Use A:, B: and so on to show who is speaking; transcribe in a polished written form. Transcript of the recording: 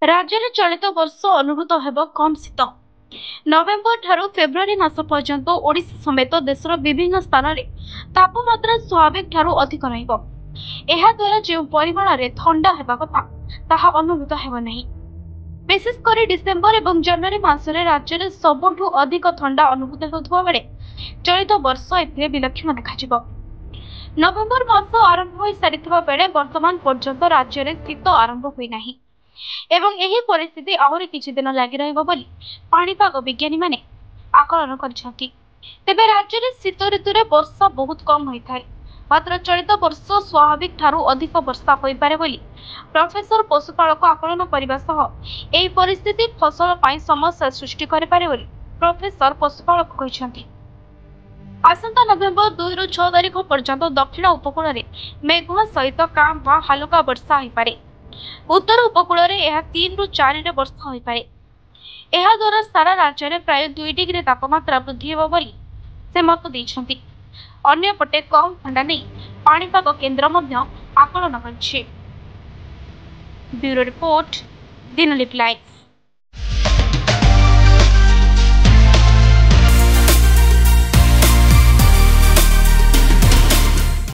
A: राज्य में चलित वर्ष अनुभूत हेब कम शीत। नवेम्बर ठारू फेब्रुआरी मास पर्यंत ओडिशा समेत देशर विभिन्न स्थान में तापमात्रा स्वाभाविक ठारू अधिक रहिब। ଏହା ଦ୍ୱାରା ଯେଉଁ ପରିମାଣରେ ଥଣ୍ଡା ହେବା କଥା ତାହା ଅନୁଭୂତ ହେବ ନାହିଁ। ବିଶେଷ କରି ଡିସେମ୍ବର ଏବଂ ଜାନୁଆରୀ ମାସରେ ରାଜ୍ୟରେ ସବୁଠୁ ଅଧିକ ଥଣ୍ଡା ଅନୁଭୂତ ହେଉଥିବା ବେଳେ ଚଳିତ ବର୍ଷ ଏଥିରେ ବିଲକ୍ଷଣ ଦେଖାଯିବ। ନଭେମ୍ବର ମାସ ଆରମ୍ଭ ହୋଇସାରିଥିବା ବେଳେ ବର୍ତ୍ତମାନ ପର୍ଯ୍ୟନ୍ତ ରାଜ୍ୟରେ ଶୀତ ଆରମ୍ଭ ହୋଇନାହିଁ ଏବଂ ଏହି ପରିସ୍ଥିତି ଆହୁରି କିଛି ଦିନ ଲାଗି ରହିବ ବୋଲି ପାଣିପାଗ ବିଜ୍ଞାନୀମାନେ ଆକଳନ କରିଛନ୍ତି। ତେବେ ରାଜ୍ୟରେ ଶୀତ ଋତୁରେ ବର୍ଷା ବହୁତ କମ୍ ହୋଇଥାଏ। ମାତ୍ର ଚଳିତ ବର୍ଷ ସ୍ୱାଭାବିକ ଠାରୁ ଅଧିକ ବର୍ଷା ହୋଇପାରେ ବୋଲି ପ୍ରଫେସର ପଶୁପାଳକ ଆକଳନ କରିବା ସହ ଏହି ପରିସ୍ଥିତି ଫସଲ ପାଇଁ ସମସ୍ୟା ସୃଷ୍ଟି କରିପାରେ ବୋଲି ପ୍ରଫେସର ପଶୁପାଳକ କହିଛନ୍ତି। ଆସନ୍ତା ନଭେମ୍ବର 2 ରୁ 6 ତାରିଖ ପର୍ଯ୍ୟନ୍ତ ଦକ୍ଷିଣ ଉପକୂଳରେ ମେଘୁଆ ସହିତ କାଁ ଭାଁ ହାଲୁକା ବର୍ଷା ହୋଇପାରେ। ଉତ୍ତର ଉପକୂଳରେ ଏହା 3 ରୁ 4 ରେ ବର୍ଷା ହୋଇପାରେ। ଏହା ଦ୍ୱାରା ସାରା ରାଜ୍ୟରେ ପ୍ରାୟ 2 ଡିଗ୍ରୀ ତାପମାତ୍ରା ବୃଦ୍ଧି ହେବ ବୋଲି ସେ ମତ ଦେଇଛନ୍ତି। ଅନ୍ୟପଟେ କମ୍ ଥଣ୍ଡା ନେଇ ପାଣିପାଗ କେନ୍ଦ୍ର ମଧ୍ୟ ଆକଳନ କରିଛି। ବ୍ୟୁରୋ ରିପୋର୍ଟ, ଦିନଲିପି ଲାଇଭ୍।